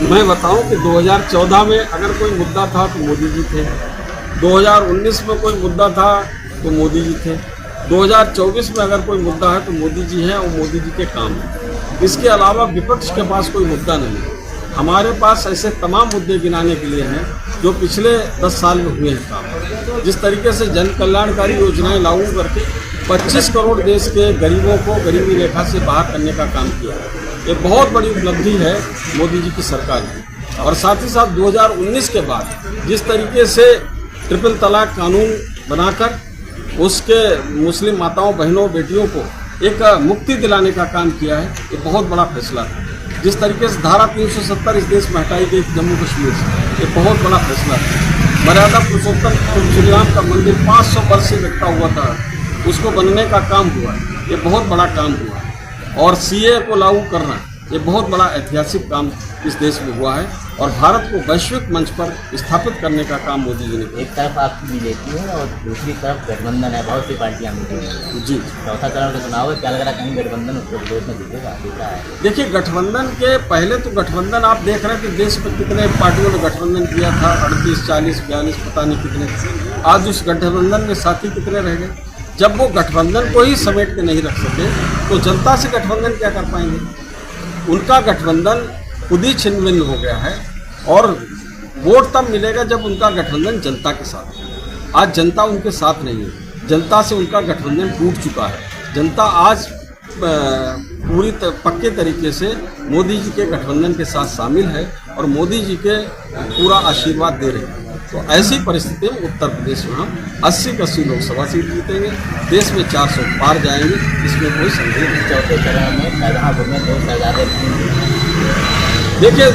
मैं बताऊं कि 2014 में अगर कोई मुद्दा था तो मोदी जी थे, 2019 में कोई मुद्दा था तो मोदी जी थे, 2024 में अगर कोई मुद्दा है तो मोदी जी हैं और मोदी जी के काम हैं। इसके अलावा विपक्ष के पास कोई मुद्दा नहीं है। हमारे पास ऐसे तमाम मुद्दे गिनाने के लिए हैं जो पिछले 10 साल में हुए हैं काम। जिस तरीके से जन कल्याणकारी योजनाएं लागू करके 25 करोड़ देश के गरीबों को गरीबी रेखा से बाहर करने का काम किया, ये बहुत बड़ी उपलब्धि है मोदी जी की सरकार की। और साथ ही साथ 2019 के बाद जिस तरीके से ट्रिपल तलाक कानून बनाकर उसके मुस्लिम माताओं बहनों बेटियों को एक मुक्ति दिलाने का काम किया है, ये बहुत बड़ा फैसला है। जिस तरीके से धारा 370 इस देश में हटाई गई जम्मू कश्मीर से, ये बहुत बड़ा फैसला है। मर्यादा पुरुषोत्तम श्री राम का मंदिर 500 वर्ष से रखा हुआ था, उसको बनने का काम हुआ, ये बहुत बड़ा काम हुआ। और सीए को लागू करना, ये बहुत बड़ा ऐतिहासिक काम इस देश में हुआ है और भारत को वैश्विक मंच पर स्थापित करने का काम मोदी जी ने किया। एक तरफ आपकी बीजेपी है और दूसरी तरफ गठबंधन है, बहुत सी पार्टियां मिली हैं। जी, चौथा चरण का चुनाव है, क्या लग रहा है कहीं गठबंधन उसके विरोध में जीतेगा, दिख रहा है? देखिए, गठबंधन के पहले तो गठबंधन आप देख रहे हैं कि देश में कितने पार्टियों ने गठबंधन किया था, 38, 40, 42 पता नहीं कितने। आज उस गठबंधन में साथी कितने रह गए। जब वो गठबंधन को ही समेट के नहीं रख सके तो जनता से गठबंधन क्या कर पाएंगे। उनका गठबंधन खुद ही छिन्न भिन्न हो गया है और वोट तब मिलेगा जब उनका गठबंधन जनता के साथ है। आज जनता उनके साथ नहीं है, जनता से उनका गठबंधन टूट चुका है। जनता आज पूरी पक्के तरीके से मोदी जी के गठबंधन के साथ शामिल है और मोदी जी के पूरा आशीर्वाद दे रहे हैं। तो ऐसी परिस्थिति में उत्तर प्रदेश में हम 80 की 80 लोकसभा सीट जीतेंगे, देश में 400 पार जाएंगे, इसमें कोई संदेह नहीं। चौथे चरण में शाहजहांपुर में 2 शहजादे। देखिए,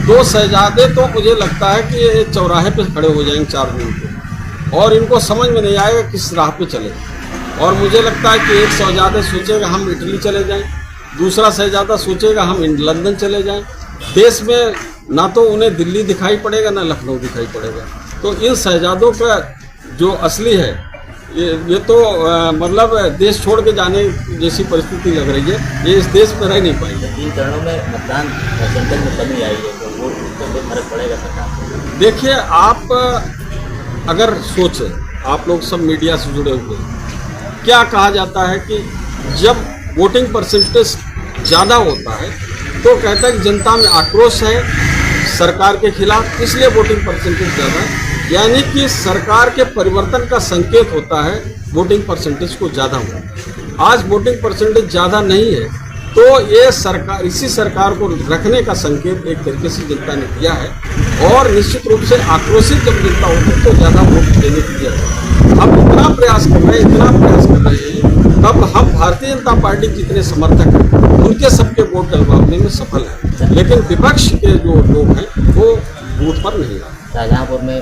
2 शहजादे तो मुझे लगता है कि ये चौराहे पे खड़े हो जाएंगे 4 दिन को और इनको समझ में नहीं आएगा किस राह पे चले। और मुझे लगता है कि एक शहजादा सोचेगा हम इटली चले जाएं, दूसरा शहजादा सोचेगा हम लंदन चले जाएं। देश में ना तो उन्हें दिल्ली दिखाई पड़ेगा ना लखनऊ दिखाई पड़ेगा। तो इन शहजादों का जो असली है ये तो मतलब देश छोड़ के जाने जैसी परिस्थिति लग रही है, ये इस देश में रह नहीं पाएंगे। 3 चरणों में मतदान परसेंटेज में कमी आई है, तो वोट से फर्क पड़ेगा सरकार। देखिए, आप अगर सोचें, आप लोग सब मीडिया से जुड़े हुए हैं, क्या कहा जाता है कि जब वोटिंग परसेंटेज ज़्यादा होता है तो कहता है कि जनता में आक्रोश है सरकार के खिलाफ, इसलिए वोटिंग परसेंटेज ज़्यादा है। यानी कि सरकार के परिवर्तन का संकेत होता है वोटिंग परसेंटेज को ज़्यादा हुआ। आज वोटिंग परसेंटेज ज़्यादा नहीं है तो ये सरकार, इसी सरकार को रखने का संकेत एक तरीके से जनता ने दिया है। और निश्चित रूप से आक्रोशित जब जनता होती तो ज़्यादा वोट देने की जरूरत। हम इतना प्रयास कर रहे हैं तब हम भारतीय जनता पार्टी के जितने समर्थक हैं उनके सबके वोट डलवाने में सफल है, लेकिन विपक्ष के जो लोग हैं वो बूथ पर नहीं आए। शाहजहांपुर में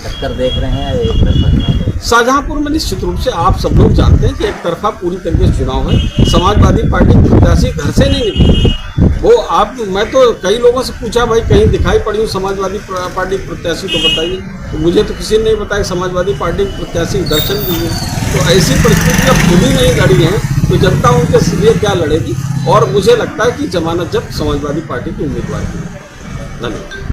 टक्कर देख रहे हैं एक तरफा? शाहजहांपुर में निश्चित रूप से आप सब लोग जानते हैं कि एक तरफा पूरी तरीके से चुनाव है। समाजवादी पार्टी प्रत्याशी घर से नहीं निकले। वो आप, मैं तो कई लोगों से पूछा भाई कहीं दिखाई पड़ी हूँ समाजवादी पार्टी प्रत्याशी तो बताइए, तो मुझे तो किसी ने नहीं बताया समाजवादी पार्टी प्रत्याशी दर्शन दिए। तो ऐसी परिस्थिति अब खुद ही नहीं लड़ी है तो जनता उनके लिए क्या लड़ेगी। और मुझे लगता है कि जमानत जब समाजवादी पार्टी की उम्मीदवार की। धन्यवाद।